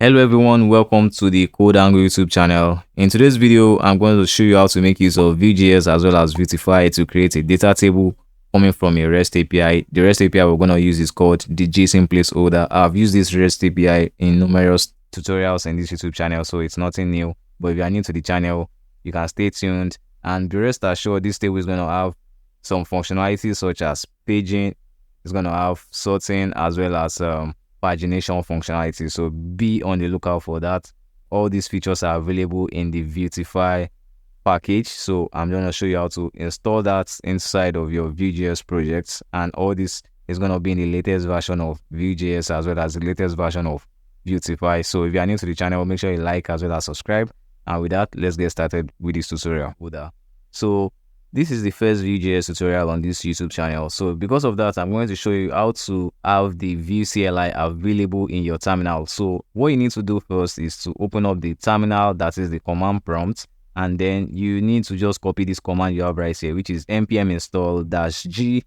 Hello everyone, welcome to the Code Angle YouTube channel. In today's video, I'm going to show you how to make use of Vue.js as well as Vuetify to create a data table coming from a REST API. The REST API we're going to use is called the JSON placeholder. I've used this REST API in numerous tutorials in this YouTube channel, so it's nothing new. But if you are new to the channel, you can stay tuned and be rest assured this table is going to have some functionalities such as paging. It's going to have sorting as well as pagination functionality, so be on the lookout for that. All these features are available in the Vuetify package, so I'm going to show you how to install that inside of your Vue.js projects, and all this is going to be in the latest version of Vue.js as well as the latest version of Vuetify. So if you are new to the channel, make sure you like as well as subscribe, and with that, let's get started with this tutorial. So this is the first Vue.js tutorial on this YouTube channel. So because of that, I'm going to show you how to have the Vue CLI available in your terminal. So what you need to do first is to open up the terminal, that is the command prompt, and then you need to just copy this command you have right here, which is npm install -g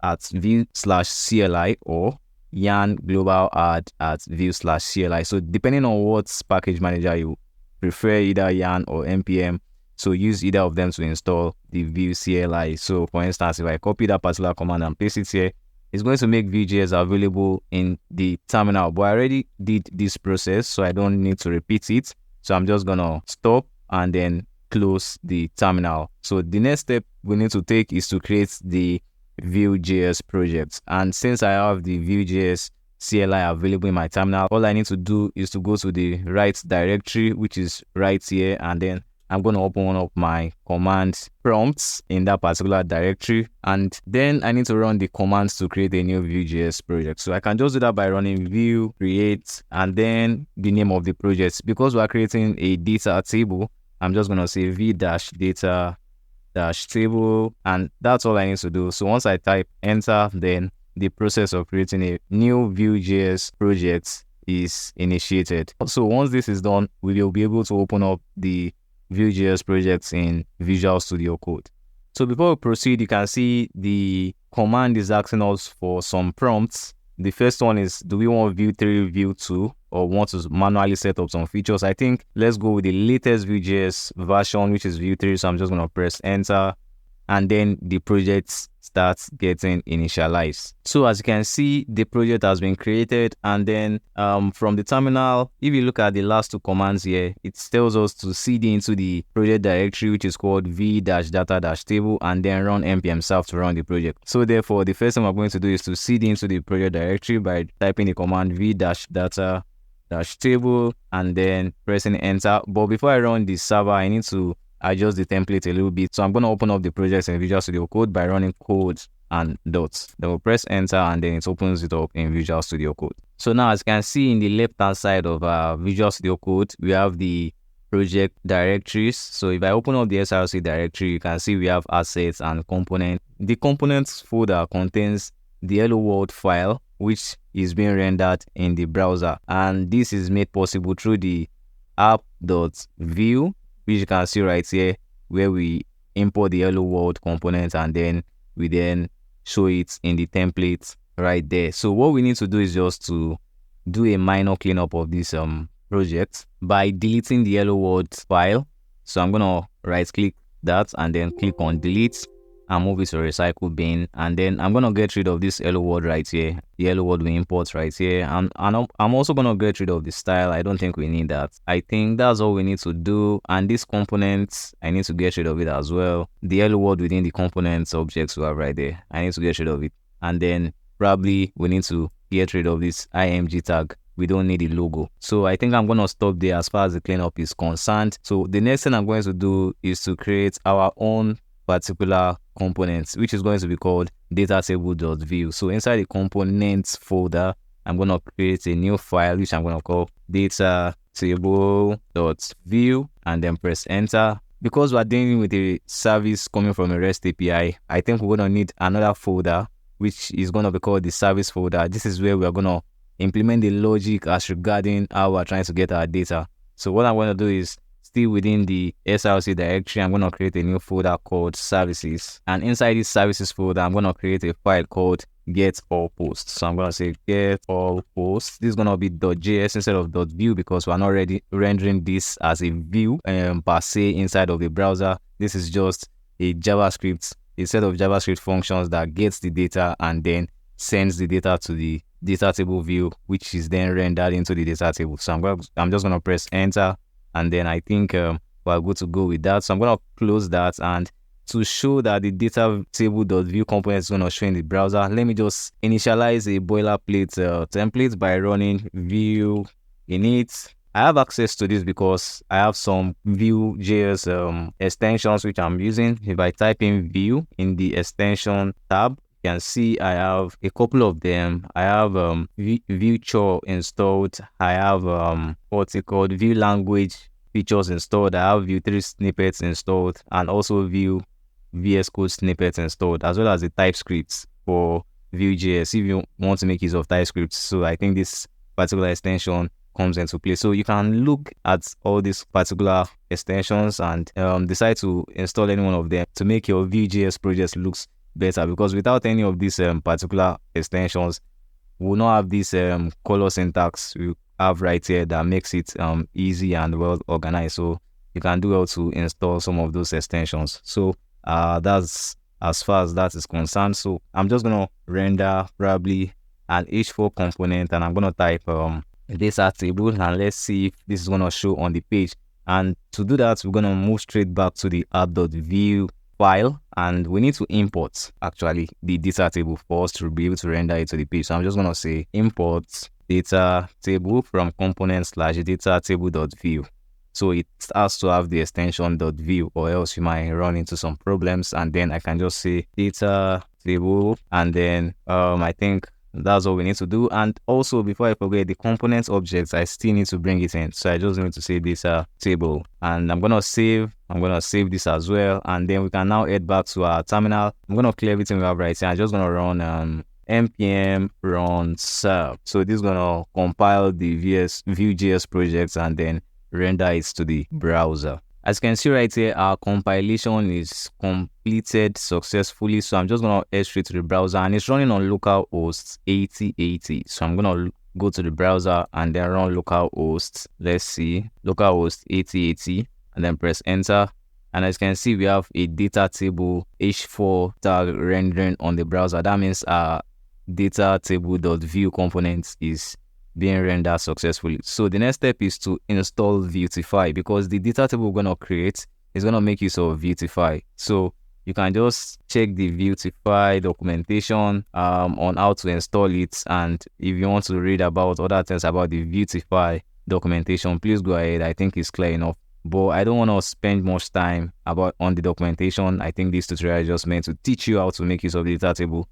at vue/cli or yarn global add at vue/cli. So depending on what package manager you prefer, either yarn or npm, so use either of them to install the Vue CLI. So for instance, if I copy that particular command and paste it here, it's going to make Vue.js available in the terminal. But I already did this process, so I don't need to repeat it. So I'm just going to stop and then close the terminal. So the next step we need to take is to create the Vue.js project. And since I have the Vue.js CLI available in my terminal, all I need to do is to go to the right directory, which is right here, and then I'm going to open one of my command prompts in that particular directory, and then I need to run the commands to create a new Vue.js project. So I can just do that by running vue create and then the name of the project. Because we're creating a data table, I'm just going to say v-data-table, and that's all I need to do. So once I type enter, then the process of creating a new Vue.js project is initiated. So once this is done, we will be able to open up the Vue.js projects in Visual Studio Code. So before we proceed, you can see the command is asking us for some prompts. The first one is, do we want Vue 3, Vue 2, or want to manually set up some features? I think let's go with the latest Vue.js version, which is Vue 3. So I'm just going to press enter, and then the project starts getting initialized. So as you can see, the project has been created, and then from the terminal, if you look at the last two commands here, it tells us to cd into the project directory, which is called v-data-table, and then run npm serve to run the project. So therefore, the first thing I'm going to do is to cd into the project directory by typing the command v-data-table and then pressing enter. But before I run the server, I need to adjust the template a little bit. So I'm going to open up the project in Visual Studio Code by running code and dots. Then we'll press enter, and then it opens it up in Visual Studio Code. So now, as you can see in the left hand side of Visual Studio Code, we have the project directories. So if I open up the SRC directory, you can see we have assets and components. The components folder contains the hello world file, which is being rendered in the browser, and this is made possible through the app.vue, which you can see right here, where we import the hello world component and then we show it in the template right there. So what we need to do is just to do a minor cleanup of this project by deleting the hello world file. So I'm gonna right click that and then click on delete and move it to recycle bin, and then I'm gonna get rid of this hello world right here, the hello world we import right here, and I'm also gonna get rid of the style. I don't think we need that. I think that's all we need to do. And this component, I need to get rid of it as well. The hello world within the components objects we have right there, I need to get rid of it. And then probably we need to get rid of this img tag. We don't need the logo. So I think I'm going to stop there as far as the cleanup is concerned. So the next thing I'm going to do is to create our own particular components, which is going to be called datatable.vue. So inside the components folder, I'm going to create a new file, which I'm going to call datatable.vue, and then press enter. Because we're dealing with a service coming from a REST API, I think we're going to need another folder, which is going to be called the service folder. This is where we're going to implement the logic as regarding how we're trying to get our data. So what I'm going to do is, still within the SRC directory, I'm going to create a new folder called services, and inside this services folder, I'm going to create a file called get all posts. So I'm going to say get all posts. This is going to be .js instead of .vue because we're not already rendering this as a view per se inside of the browser. This is just a JavaScript, a set of JavaScript functions that gets the data and then sends the data to the data table view, which is then rendered into the data table. So I'm just going to press enter, and then I think we're good to go with that. So I'm going to close that, and to show that the data table.view component is going to show in the browser, let me just initialize a boilerplate template by running vue init. I have access to this because I have some Vue.js extensions which I'm using. If I type in Vue in the extension tab, you can see I have a couple of them. I have Vue installed. I have what's it called, Vue language features installed. I have Vue 3 snippets installed, and also Vue VS Code snippets installed, as well as the TypeScript for Vue.js if you want to make use of TypeScript. So I think this particular extension comes into play. So you can look at all these particular extensions and decide to install any one of them to make your Vue.js project looks better, because without any of these particular extensions, we will not have this color syntax we have right here that makes it easy and well organized. So you can do well to install some of those extensions. So that's as far as that is concerned. So I'm just gonna render probably an H4 component, and I'm gonna type data table, and let's see if this is gonna show on the page. And to do that, we're gonna move straight back to the app.vue file, and we need to import actually the data table for us to be able to render it to the page. So I'm just gonna say import data table from component/data table.vue. So it has to have the extension .vue, or else you might run into some problems. And then I can just say data table, and then I think that's all we need to do. And also, before I forget, the component objects, I still need to bring it in. So I just need to say data table, and I'm gonna save this as well. And then we can now head back to our terminal. I'm gonna clear everything we have right here. I'm just gonna run npm run serve. So this is gonna compile the Vue.js projects and then render it to the browser. As you can see right here, our compilation is completed successfully. So I'm just gonna head straight to the browser, and it's running on localhost 8080. So I'm gonna go to the browser and then run localhost. Let's see, localhost 8080, and then press enter. And as you can see, we have a data table h4 tag rendering on the browser. That means our data table.vue component is being rendered successfully. So the next step is to install Vuetify, because the data table we're going to create is going to make use of Vuetify. So you can just check the Vuetify documentation on how to install it. And if you want to read about other things about the Vuetify documentation, please go ahead. I think it's clear enough. But I don't want to spend much time on the documentation. I think this tutorial is just meant to teach you how to make use of the data table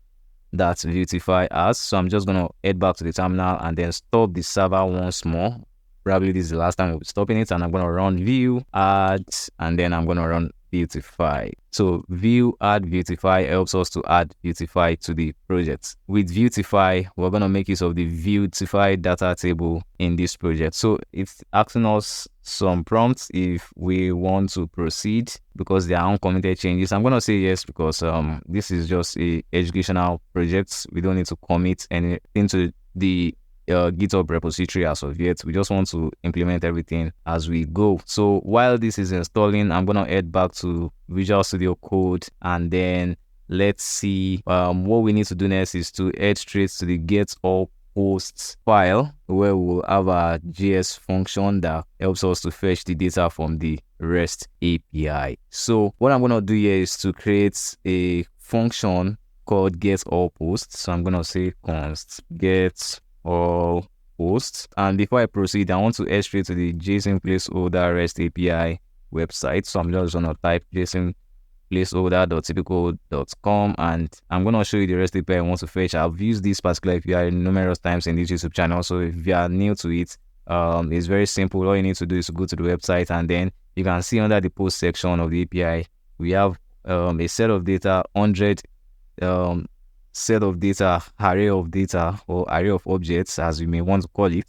that Vuetify has. So I'm just gonna head back to the terminal and then stop the server once more. Probably this is the last time we'll be stopping it, and I'm gonna run Vue add, and then I'm gonna run Vuetify. So Vue add Vuetify helps us to add Vuetify to the project. With Vuetify, we're gonna make use of the Vuetify data table in this project. So it's asking us some prompts if we want to proceed because they are uncommitted changes. I'm gonna say yes because this is just a educational project. We don't need to commit anything to the GitHub repository as of yet. We just want to implement everything as we go. So while this is installing, I'm gonna head back to Visual Studio Code, and then let's see what we need to do next is to head straight to the get all posts file, where we'll have a JS function that helps us to fetch the data from the REST API. So what I'm gonna do here is to create a function called get all posts. So I'm gonna say const get all posts, and before I proceed, I want to head straight to the JSON placeholder REST API website. So I'm just gonna type JSON placeholder.typical.com, and I'm gonna show you the REST API I want to fetch. I've used this particular API numerous times in this YouTube channel, so if you are new to it, it's very simple. All you need to do is to go to the website, and then you can see under the post section of the API we have a set of data, 100 set of data, array of data, or array of objects, as you may want to call it,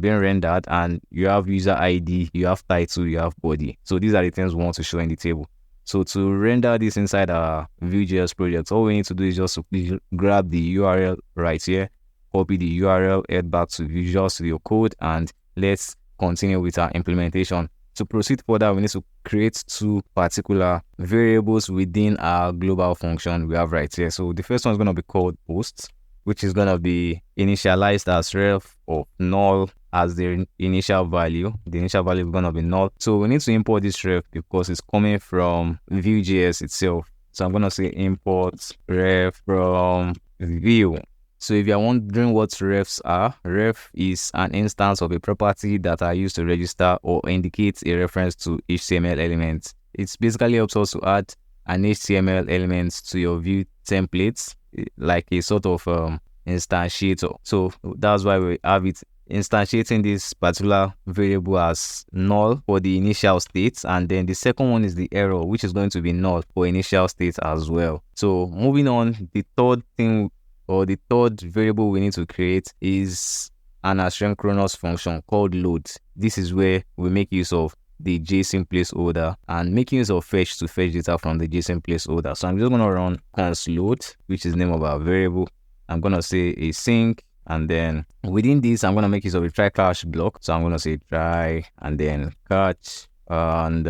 being rendered, and you have user ID, you have title, you have body. So these are the things we want to show in the table. So to render this inside our Vue.js project, all we need to do is just to grab the URL right here, copy the URL, head back to Visual Studio Code, and let's continue with our implementation. To proceed further, we need to create two particular variables within our global function we have right here. So the first one is going to be called post, which is going to be initialized as ref of null as the initial value. The initial value is going to be null. So we need to import this ref because it's coming from Vue.js itself. So I'm going to say import ref from Vue. So if you're wondering what refs are, ref is an instance of a property that are used to register or indicate a reference to HTML elements. It basically helps us to add an HTML element to your Vue templates, like a sort of instantiator. So that's why we have it instantiating this particular variable as null for the initial state, and then the second one is the error, which is going to be null for initial state as well. So moving on, the third thing or the third variable we need to create is an asynchronous function called load. This is where we make use of the JSON placeholder and making use of fetch to fetch data from the JSON placeholder. So I'm just going to run const load, which is the name of our variable. I'm going to say async, and then within this, I'm going to make use of a try catch block. So I'm going to say try and then catch. And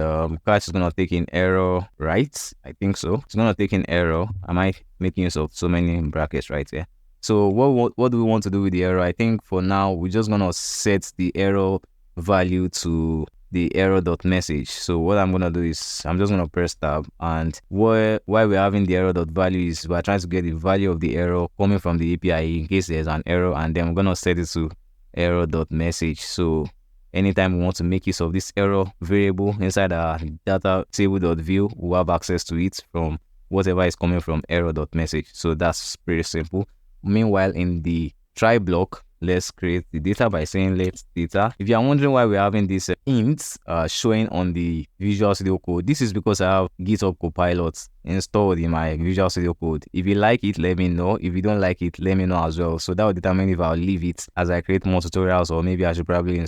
catch is going to take in error, right? I think so. It's going to take in error. Am I making use of so many brackets right here? So what do we want to do with the error? I think for now, we're just going to set the error value to the error.message. So what I'm going to do is I'm just going to press tab, and why we're having the error.value is we're trying to get the value of the error coming from the API in case there's an error, and then we're going to set it to error.message. So anytime we want to make use of this error variable inside our data table.view, we'll have access to it from whatever is coming from error.message. So that's pretty simple. Meanwhile, in the try block, let's create the data by saying let data. If you're wondering why we're having this int showing on the Visual Studio Code, this is because I have GitHub Copilot installed in my Visual Studio Code. If you like it, let me know. If you don't like it, let me know as well. So that will determine if I'll leave it as I create more tutorials, or maybe I should probably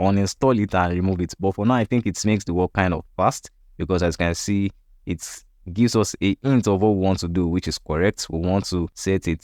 uninstall it and remove it. But for now, I think it makes the work kind of fast, because as you can see, it gives us a hint of what we want to do, which is correct. We want to set a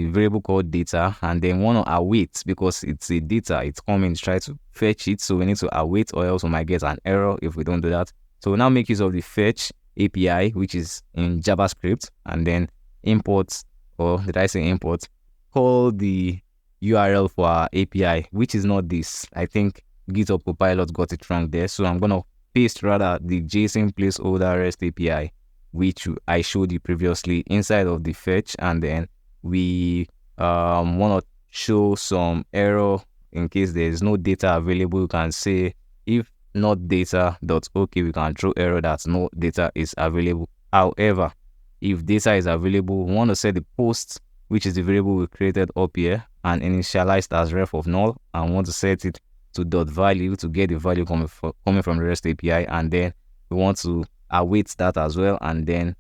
variable called data, and then want to await, because it's a data, it's coming to try to fetch it. So we need to await, or else we might get an error if we don't do that. So we now make use of the fetch API, which is in JavaScript, and then import, or did I say import, call the URL for our API, which is not this. I think GitHub Copilot got it wrong there. So I'm going to paste rather the JSON placeholder REST API, which I showed you previously, inside of the fetch, and then we want to show some error in case there is no data available. You can say if not data.ok, we can throw error that no data is available. However, if data is available, we want to set the post, which is the variable we created up here and initialized as ref of null, and want to set it to .value to get the value coming from the REST API, and then we want to await that as well, and then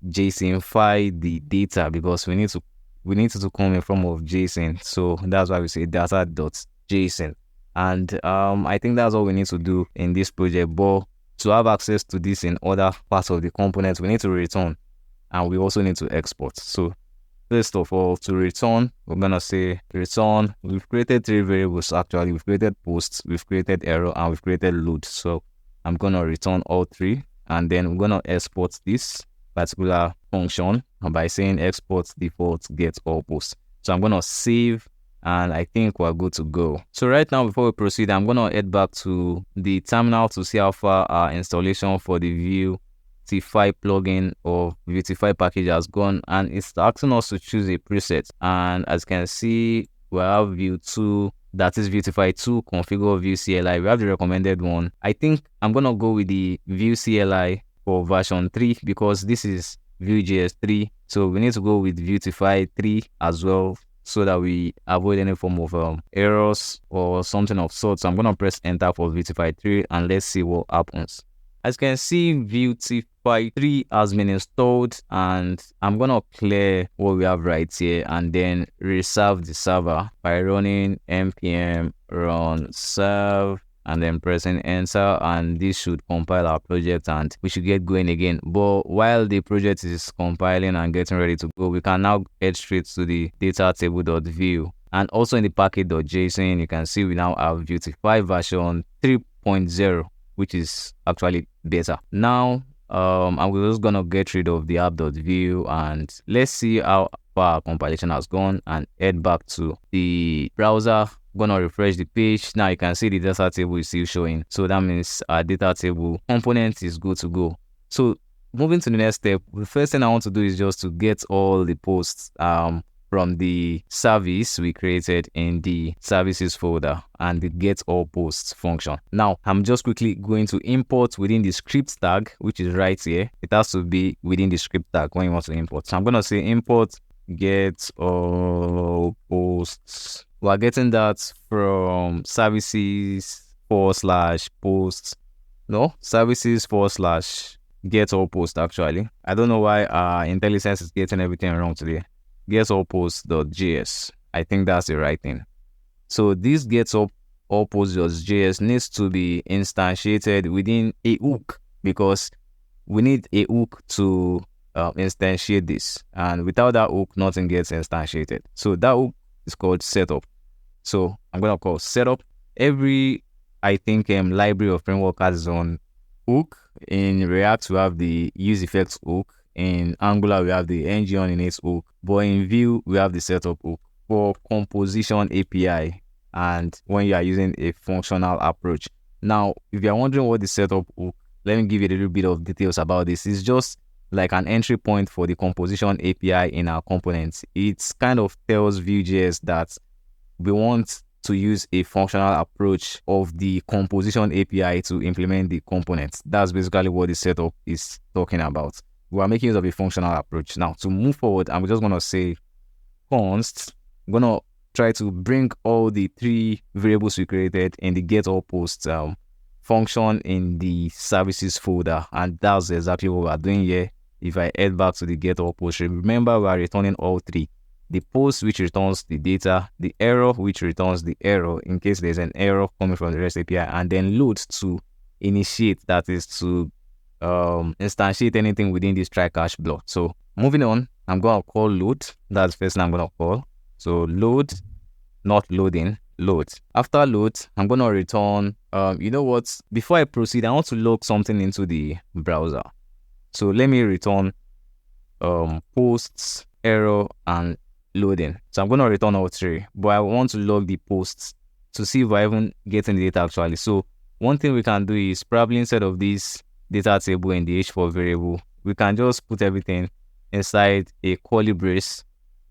JSONify the data, because we need it to come in form of JSON. So that's why we say data.json. And I think that's all we need to do in this project. But to have access to this in other parts of the component, we need to return, and we also need to export. So first of all, to return, we're gonna say return. We've created three variables actually. We've created posts, we've created error, and we've created load. So I'm gonna return all three, and then we're gonna export this particular function by saying export default get all posts. So I'm gonna save, and I think we're good to go. So right now, before we proceed, I'm gonna head back to the terminal to see how far our installation for the Vuetify plugin or Vuetify package has gone, and it's asking us to choose a preset. And as you can see, we have Vue 2, that is Vuetify 2 configure Vue CLI. We have the recommended one. I think I'm gonna go with the Vue CLI for version 3, because this is Vue.js 3, so we need to go with Vuetify 3 as well, so that we avoid any form of errors or something of sorts. So I'm gonna press enter for Vuetify 3, and let's see what happens. As you can see, Vuetify 3 has been installed, and I'm gonna clear what we have right here and then reserve the server by running npm run serve and then pressing enter, and this should compile our project and we should get going again. But while the project is compiling and getting ready to go, we can now head straight to the data table.vue. And also in the package.json, you can see we now have Vuetify version 3.0, which is actually better. Now, I'm just gonna get rid of the app.vue and let's see how far our compilation has gone and head back to the browser. Gonna refresh the page. Now you can see the data table is still showing, so that means our data table component is good to go. So moving to the next step, the first thing I want to do is just to get all the posts from the service we created in the services folder and the get all posts function. Now I'm just quickly going to import within the script tag, which is right here. It has to be within the script tag when you want to import. So I'm gonna say import get all posts. We're getting that from services/posts. No, services/get all post. Actually, I don't know why IntelliSense is getting everything wrong today. Get all post.js. I think that's the right thing. So this get all post.js needs to be instantiated within a hook, because we need a hook to instantiate this, and without that hook nothing gets instantiated. So that hook is called setup. So I'm gonna call setup. Every library or framework has its own hook. In React we have the use effects hook. In Angular we have the ng on init hook, but in Vue we have the setup hook for composition API and when you are using a functional approach. Now if you are wondering what the setup hook, let me give you a little bit of details about this. It's just like an entry point for the composition API in our components. It kind of tells Vue.js that we want to use a functional approach of the composition API to implement the components. That's basically what the setup is talking about. We are making use of a functional approach. Now to move forward, I'm just gonna say const. I'm gonna try to bring all the three variables we created in the get all posts function in the services folder, and that's exactly what we're doing here. If I head back to the get all post, remember we are returning all three: the post, which returns the data, the error, which returns the error in case there's an error coming from the REST API, and then load to initiate, that is to instantiate anything within this try catch block. So moving on, I'm gonna call load. That's the first thing I'm gonna call. So load, not loading, load. After load, I'm gonna return you know what, before I proceed, I want to log something into the browser. So let me return posts, error, and loading. So I'm gonna return all three, but I want to log the posts to see if we're even getting the data actually. So one thing we can do is probably instead of this data table in the h4 variable, we can just put everything inside a curly brace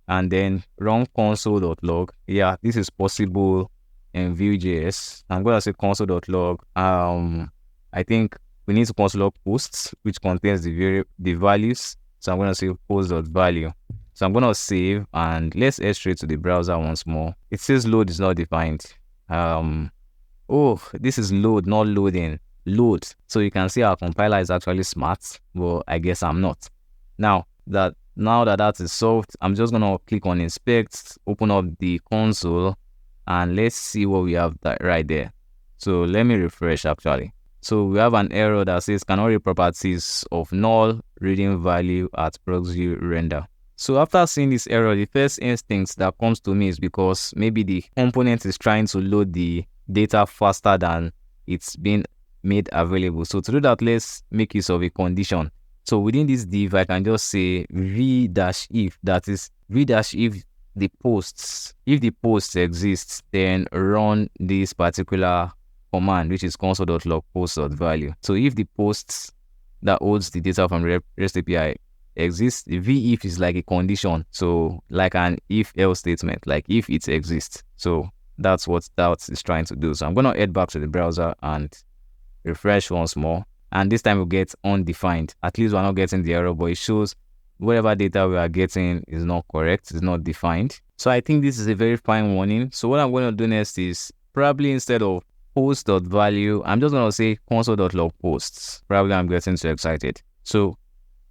and then run console.log. Yeah, this is possible in Vue.js. I'm gonna say console.log. I think we need to console log posts, which contains the values. So I'm gonna say post.value. So I'm gonna save and let's head straight to the browser once more. It says load is not defined. Oh, this is load, not loading. Load. So you can see our compiler is actually smart, but I guess I'm not. Now that is solved, I'm just gonna click on inspect, open up the console, and let's see what we have right there. So let me refresh actually. So we have an error that says cannot read properties of null reading value at proxy render. So after seeing this error, the first instinct that comes to me is because maybe the component is trying to load the data faster than it's been made available. So to do that, let's make use of a condition. So within this div, I can just say v-if, that is v-if the posts. If the posts exist, then run this particular command, which is console.log post.value. So if the posts that holds the data from REST API exists, v-if is like a condition, so like an if-else statement, like if it exists. So that's what that is trying to do. So I'm gonna head back to the browser and refresh once more, and this time we'll get undefined. At least we're not getting the error, but it shows whatever data we are getting is not correct, it's not defined. So I think this is a very fine warning. So what I'm going to do next is probably instead of post.value, I'm just going to say console.log posts. Probably I'm getting too excited. So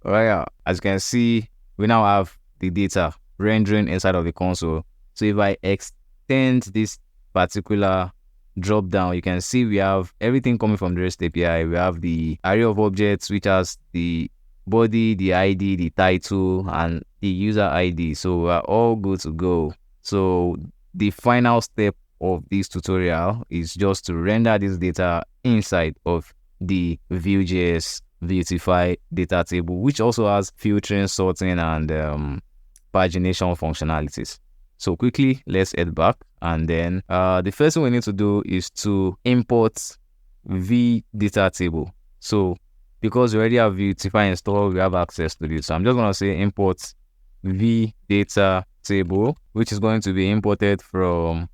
right, as you can see, we now have the data rendering inside of the console. So if I extend this particular drop down, you can see we have everything coming from the REST API. We have the array of objects, which has the body, the ID, the title, and the user ID. So we're all good to go. So the final step of this tutorial is just to render this data inside of the Vue.js Vuetify data table, which also has filtering, sorting, and pagination functionalities. So quickly, let's head back, and then the first thing we need to do is to import v data table. So because we already have Vuetify installed, we have access to this. So I'm just going to say import v data table, which is going to be imported from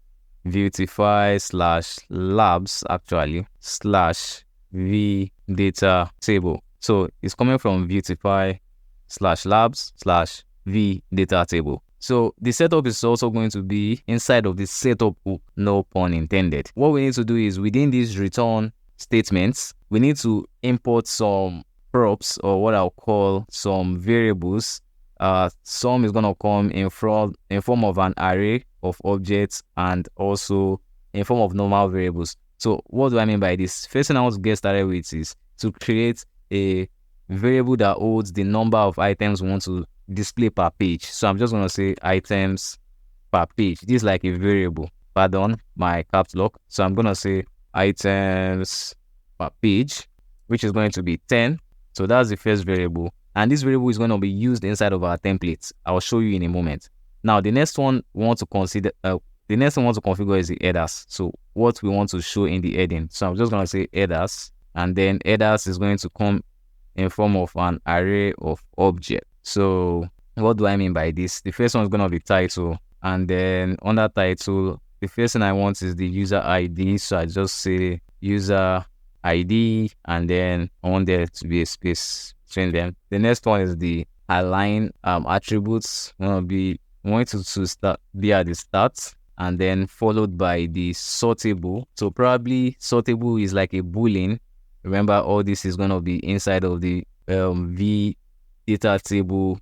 Vuetify/labs actually /v data table. So it's coming from Vuetify/labs/v data table. So the setup is also going to be inside of the setup hook, no pun intended. What we need to do is within these return statements, we need to import some props, or what I'll call some variables. Some is going to come in form of an array of objects and also in form of normal variables. So what do I mean by this? First thing I want to get started with is to create a variable that holds the number of items we want to display per page. So I'm just going to say items per page. This is like a variable. Pardon my caps lock. So I'm going to say items per page, which is going to be 10. So that's the first variable. And this variable is going to be used inside of our templates. I'll show you in a moment. Now, the next one we want to consider, the next one we want to configure is the headers. So what we want to show in the heading. So I'm just going to say headers, and then headers is going to come in form of an array of objects. So what do I mean by this? The first one is going to be title, and then under title, the first thing I want is the user ID. So I just say user ID, and then I want there to be a space between them. The next one is the align attributes. We want it to be at the start, and then followed by the sortable. So probably sortable is like a boolean. Remember, all this is going to be inside of the v data table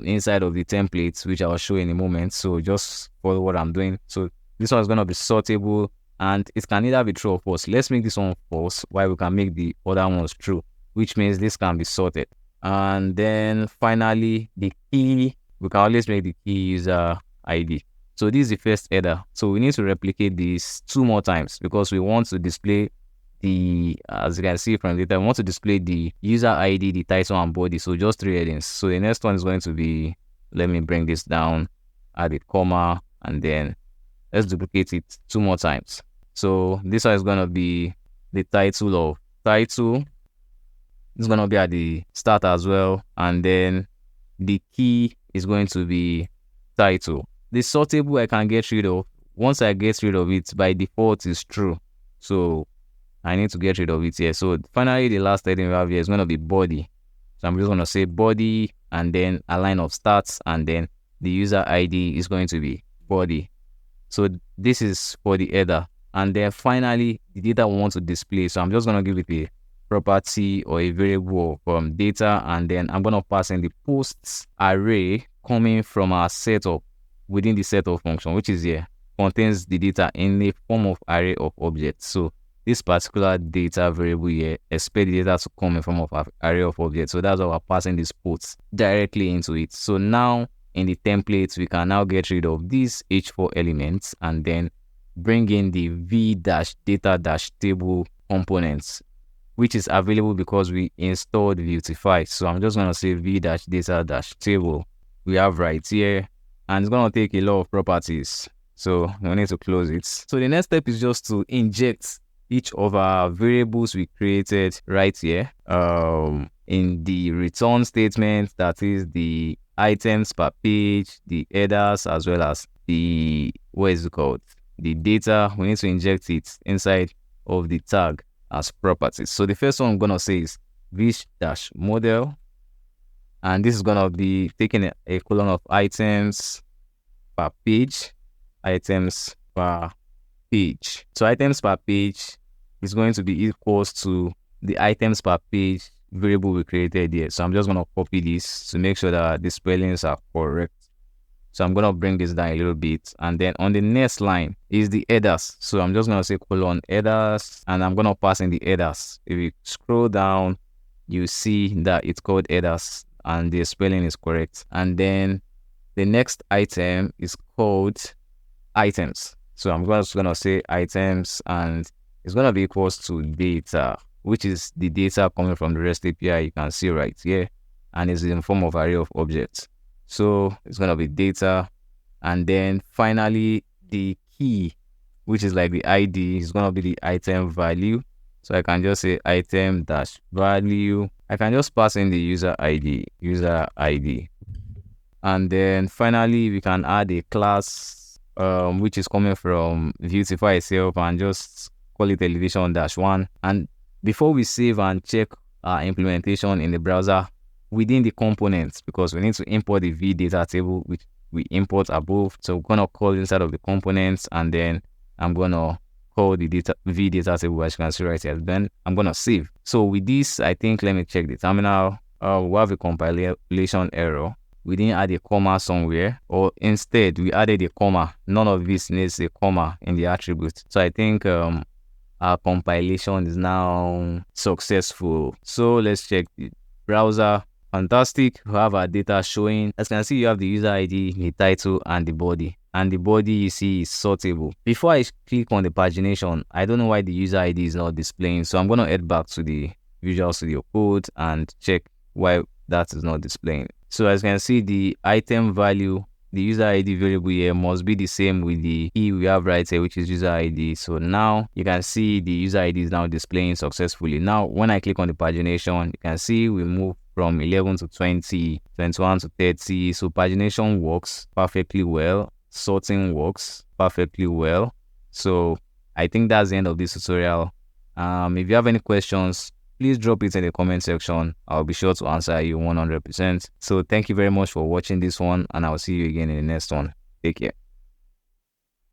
inside of the templates, which I'll show in a moment. So just follow what I'm doing. So this one is going to be sortable, and it can either be true or false. Let's make this one false, while we can make the other ones true, which means this can be sorted. And then finally, the key, we can always make the key user ID. So this is the first header. So we need to replicate this 2 more times because we want to display the, as you can see from the data, we want to display the user ID, the title, and body. So just 3 headings. So the next one is going to be, let me bring this down, add a comma, and then let's duplicate it 2 more times. So this one is going to be the title of title. It's going to be at the start as well. And then the key is going to be title. The sortable I can get rid of. Once I get rid of it, by default is true. So I need to get rid of it here. So finally, the last heading we have here is going to be body. So I'm just going to say body, and then a line of stats, and then the user ID is going to be body. So this is for the header. And then finally, the data we want to display. So I'm just going to give it a property or a variable from data, and then I'm going to pass in the posts array coming from our setup within the setup function, which is here, contains the data in the form of array of objects. So this particular data variable here, expect the data to come in form of an array of objects. So that's why we're passing this posts directly into it. So now in the templates, we can now get rid of these h4 elements and then bring in the v-data-table components, which is available because we installed Vuetify. So I'm just going to say v-data-table. We have right here, and it's going to take a lot of properties. So we need to close it. So the next step is just to inject each of our variables we created right here in the return statement, that is the items per page, the headers, as well as the, what is it called, the data. We need to inject it inside of the tag as properties. So the first one I'm going to say is v-model, and this is going to be taking a column of items per page, items per page. So items per page is going to be equals to the items per page variable we created here. So I'm just going to copy this to make sure that the spellings are correct. So I'm going to bring this down a little bit. And then on the next line is the headers. So I'm just going to say colon headers, and I'm going to pass in the headers. If you scroll down, you see that it's called headers and the spelling is correct. And then the next item is called items. So I'm just going to say items, and it's going to be equals to data, which is the data coming from the REST API. You can see right here, and it's in form of array of objects. So it's going to be data. And then finally, the key, which is like the ID, is going to be the item value. So I can just say item dash value. I can just pass in the user ID. And then finally, we can add a class, which is coming from Vuetify itself, and just call it elevation-1. And before we save and check our implementation in the browser, within the components, because we need to import the V data table, which we import above. So we're going to call inside of the components, and then I'm going to call the V data table, as you can see right here. Then I'm going to save. So with this, I think, let me check the terminal. We have a compilation error. We didn't add a comma somewhere, or instead we added a comma. None of this needs a comma in the attribute. So I think our compilation is now successful. So let's check the browser. Fantastic. We have our data showing. As you can see, you have the user ID, the title, and the body. And the body you see is sortable. Before I click on the pagination, I don't know why the user ID is not displaying. So I'm going to head back to the Visual Studio Code and check why that is not displaying. So as you can see, the item value, the user ID variable here must be the same with the key we have right here, which is user ID. So now you can see the user ID is now displaying successfully. Now, when I click on the pagination, you can see we move from 11 to 20, 21 to 30. So pagination works perfectly well. Sorting works perfectly well. So I think that's the end of this tutorial. If you have any questions, please drop it in the comment section. I'll be sure to answer you 100%. So thank you very much for watching this one, and I'll see you again in the next one. Take care.